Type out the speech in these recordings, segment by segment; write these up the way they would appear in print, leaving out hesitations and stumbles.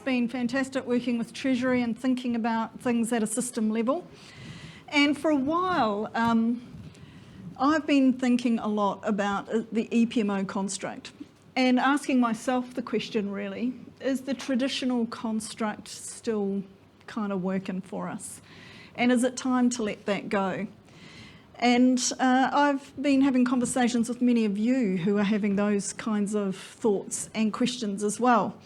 been fantastic working with Treasury and thinking about things at a system level. And for a while, I've been thinking a lot about the EPMO construct and asking myself the question really, is the traditional construct still kind of working for us? And is it time to let that go? And I've been having conversations with many of you who are having those kinds of thoughts and questions as well.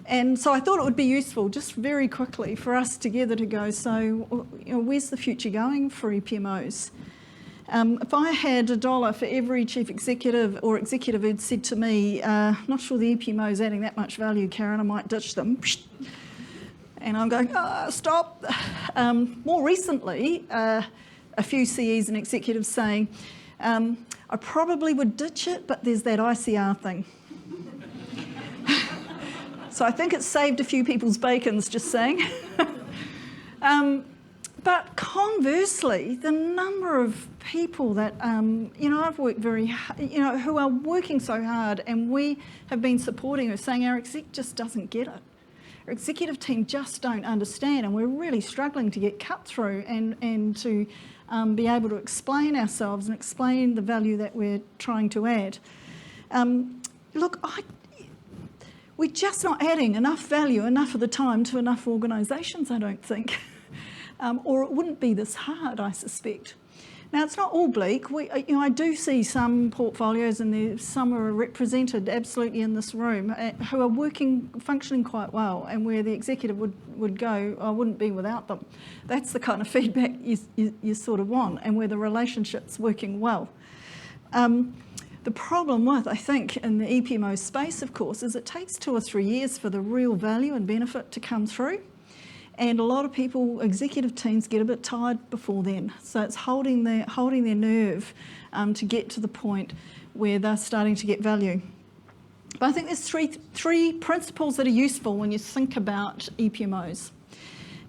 And so I thought it would be useful, just very quickly, for us together to go, so where's the future going for EPMOs? If I had $1 for every chief executive or executive who'd said to me, not sure the EPMO's adding that much value, Karen, I might ditch them. And I'm going, stop. More recently, a few CEs and executives saying, I probably would ditch it, but there's that ICR thing. So I think it's saved a few people's bacons, just saying. But conversely, the number of people that, I've worked very hard, who are working so hard and we have been supporting who are saying our exec just doesn't get it. Our executive team just don't understand, and we're really struggling to get cut through and to be able to explain ourselves and explain the value that we're trying to add. We're just not adding enough value enough of the time to enough organisations, I don't think. Or it wouldn't be this hard, I suspect. Now, it's not all bleak. I do see some portfolios, and some are represented absolutely in this room, who are functioning quite well, and where the executive would go, I wouldn't be without them. That's the kind of feedback you sort of want, and where the relationship's working well. The problem with, I think, in the EPMO space, of course, is it takes 2 or 3 years for the real value and benefit to come through. And a lot of people, executive teams, get a bit tired before then. So it's holding their nerve to get to the point where they're starting to get value. But I think there's three principles that are useful when you think about EPMOs.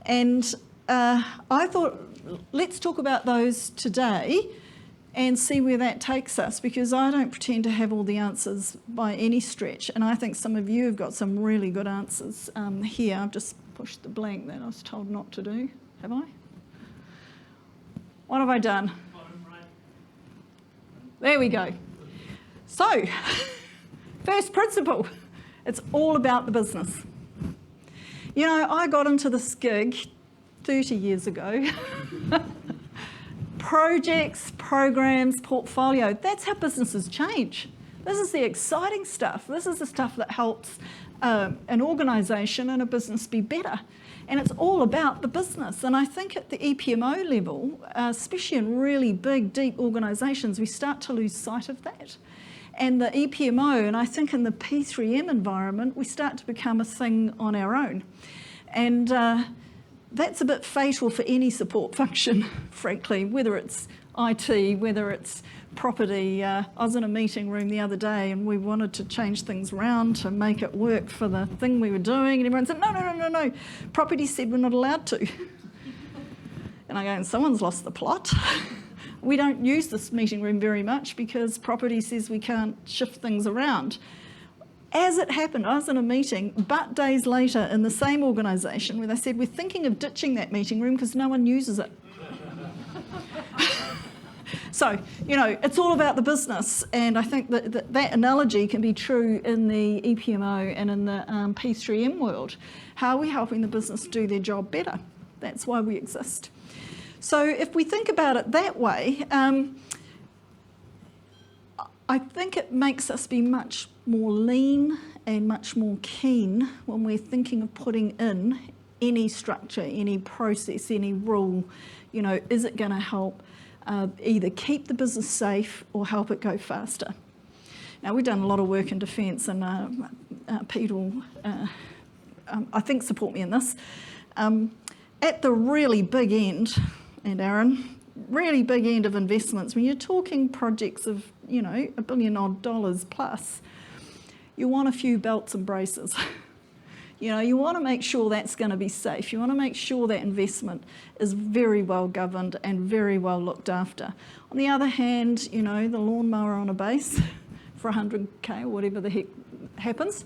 And I thought, let's talk about those today and see where that takes us, because I don't pretend to have all the answers by any stretch. And I think some of you have got some really good answers here. I've just pushed the blank that I was told not to do, have I? What have I done? There we go. So, first principle, it's all about the business. I got into this gig 30 years ago. Projects, programs, portfolio, that's how businesses change. This is the exciting stuff. This is the stuff that helps an organisation and a business be better. And it's all about the business. And I think at the EPMO level, especially in really big, deep organisations, we start to lose sight of that. And the EPMO, and I think in the P3M environment, we start to become a thing on our own. And that's a bit fatal for any support function, frankly, whether it's IT, whether it's property. I was in a meeting room the other day and we wanted to change things around to make it work for the thing we were doing, and everyone said, no, property said we're not allowed to. And I go, and someone's lost the plot. We don't use this meeting room very much because property says we can't shift things around. As it happened, I was in a meeting, but days later in the same organisation where they said, we're thinking of ditching that meeting room because no one uses it. So, it's all about the business, and I think that analogy can be true in the EPMO and in the P3M world. How are we helping the business do their job better? That's why we exist. So if we think about it that way, I think it makes us be much more lean and much more keen when we're thinking of putting in any structure, any process, any rule. Is it going to help either keep the business safe or help it go faster? Now, we've done a lot of work in defence, and Pete will, I think, support me in this. At the really big end, and Aaron, really big end of investments, when you're talking projects of, $1 billion odd plus, you want a few belts and braces. You want to make sure that's going to be safe. You want to make sure that investment is very well governed and very well looked after. On the other hand, the lawnmower on a base for 100K or whatever the heck happens,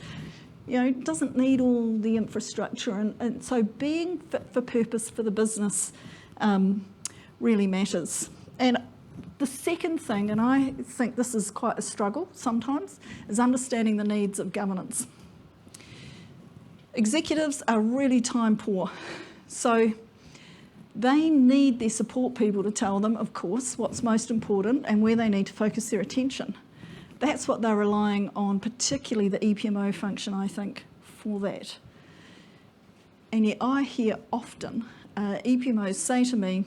doesn't need all the infrastructure. And so being fit for purpose for the business really matters. And the second thing, and I think this is quite a struggle sometimes, is understanding the needs of governance. Executives are really time poor, so they need their support people to tell them, of course, what's most important and where they need to focus their attention. That's what they're relying on, particularly the EPMO function, I think, for that. And yet I hear often EPMOs say to me,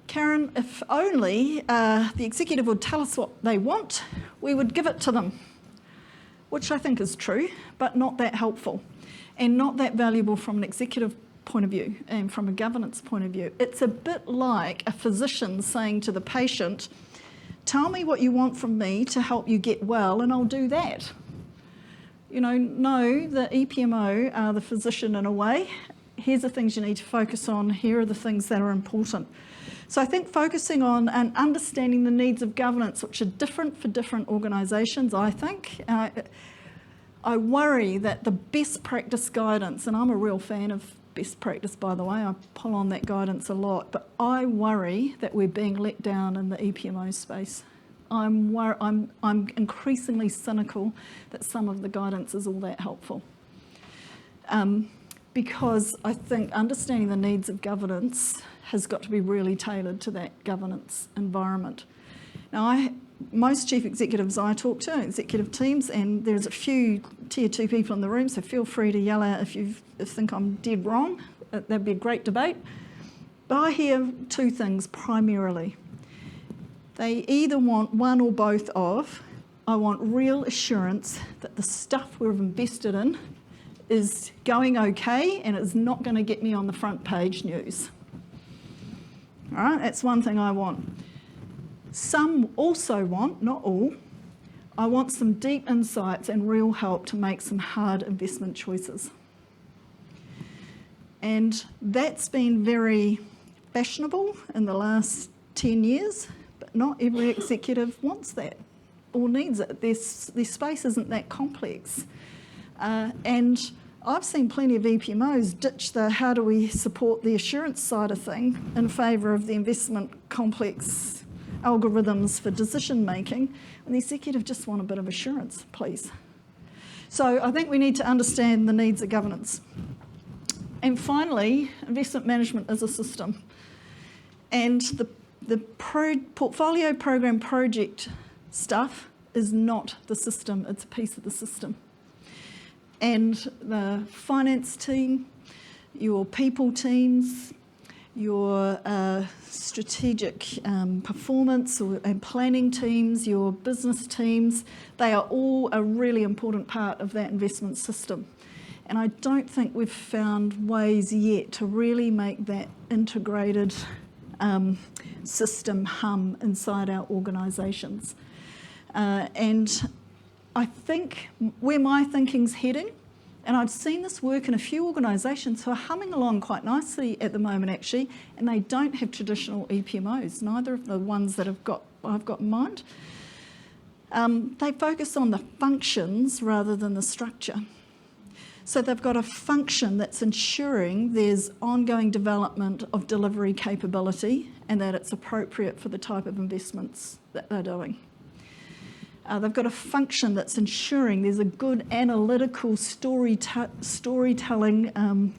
Karen, if only the executive would tell us what they want, we would give it to them, which I think is true, but not that helpful and not that valuable from an executive point of view and from a governance point of view. It's a bit like a physician saying to the patient, tell me what you want from me to help you get well and I'll do that. No, the EPMO are the physician in a way. Here's the things you need to focus on. Here are the things that are important. So I think focusing on and understanding the needs of governance, which are different for different organisations, I think. I worry that the best practice guidance, and I'm a real fan of best practice, by the way, I pull on that guidance a lot, but I worry that we're being let down in the EPMO space. I'm increasingly cynical that some of the guidance is all that helpful. Because I think understanding the needs of governance has got to be really tailored to that governance environment. Now, most chief executives I talk to, executive teams, and there's a few tier 2 people in the room, so feel free to yell out if you think I'm dead wrong. That'd be a great debate. But I hear two things primarily. They either want one or both of, I want real assurance that the stuff we've invested in is going okay and it's not going to get me on the front page news. All right, that's one thing I want. Some also want, not all, I want some deep insights and real help to make some hard investment choices. And that's been very fashionable in the last 10 years, but not every executive wants that or needs it. Their space isn't that complex. And I've seen plenty of EPMOs ditch the how do we support the assurance side of thing in favour of the investment complex algorithms for decision making, and the executive just want a bit of assurance, please. So I think we need to understand the needs of governance. And finally, investment management is a system. And the portfolio program project stuff is not the system, it's a piece of the system. And the finance team, your people teams, your strategic performance and planning teams, your business teams, they are all a really important part of that investment system. And I don't think we've found ways yet to really make that integrated system hum inside our organisations. And I think where my thinking's heading, and I've seen this work in a few organisations who are humming along quite nicely at the moment actually, and they don't have traditional EPMOs, neither of the ones that I've got in mind. They focus on the functions rather than the structure. So they've got a function that's ensuring there's ongoing development of delivery capability and that it's appropriate for the type of investments that they're doing. They've got a function that's ensuring there's a good analytical storytelling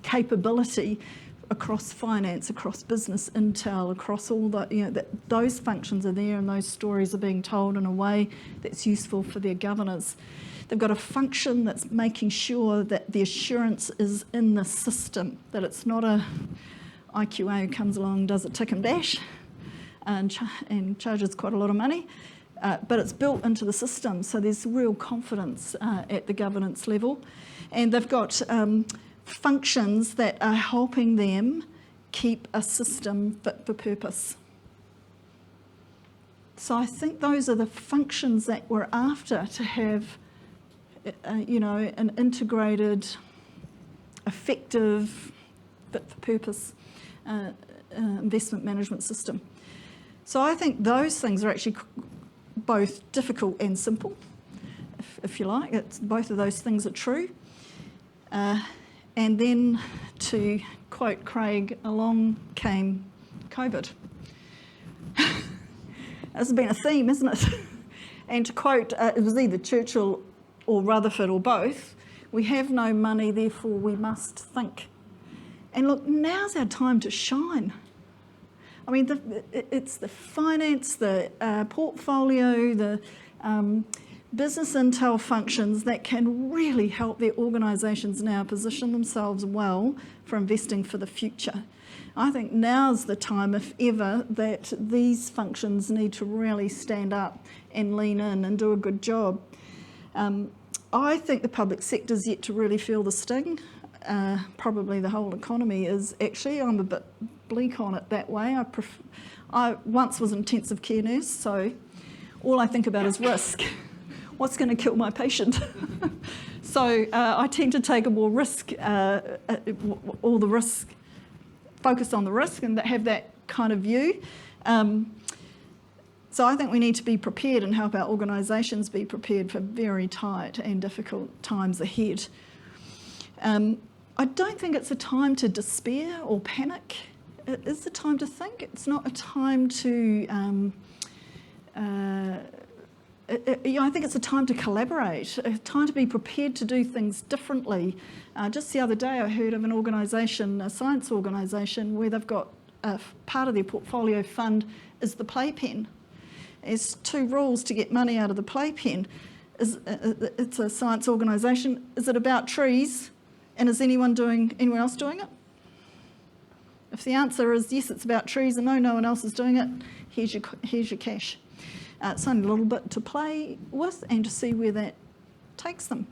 capability across finance, across business intel, across all the, that those functions are there and those stories are being told in a way that's useful for their governors. They've got a function that's making sure that the assurance is in the system, that it's not a IQA who comes along, does a tick and dash and charges quite a lot of money. But it's built into the system, so there's real confidence at the governance level. And they've got functions that are helping them keep a system fit for purpose. So I think those are the functions that we're after to have, an integrated, effective, fit for purpose investment management system. So I think those things are actually both difficult and simple, if you like. Both of those things are true. And then, to quote Craig, along came COVID. This has been a theme, isn't it? And to quote, it was either Churchill or Rutherford or both, we have no money, therefore we must think. And look, now's our time to shine. I mean, it's the finance, the portfolio, the business intel functions that can really help their organisations now position themselves well for investing for the future. I think now's the time, if ever, that these functions need to really stand up and lean in and do a good job. I think the public sector's yet to really feel the sting. Probably the whole economy is actually. I'm a bit bleak on it that way. I once was an intensive care nurse, so all I think about is risk. What's going to kill my patient? So I tend to take a more risk, all the risk, focus on the risk and have that kind of view. So I think we need to be prepared and help our organisations be prepared for very tight and difficult times ahead. I don't think it's a time to despair or panic. It is a time to think. It's not a time to... I think it's a time to collaborate, a time to be prepared to do things differently. Just the other day I heard of an organisation, a science organisation, where they've got part of their portfolio fund is the playpen. There's 2 rules to get money out of the playpen. It's a science organisation. Is it about trees? And is anyone else doing it? If the answer is yes, it's about trees, and no one else is doing it, here's your cash. It's only a little bit to play with and to see where that takes them.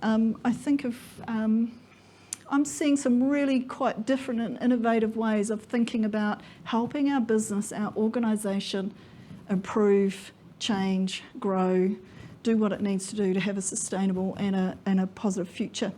I think I'm seeing some really quite different and innovative ways of thinking about helping our business, our organisation, improve, change, grow, do what it needs to do to have a sustainable and a positive future.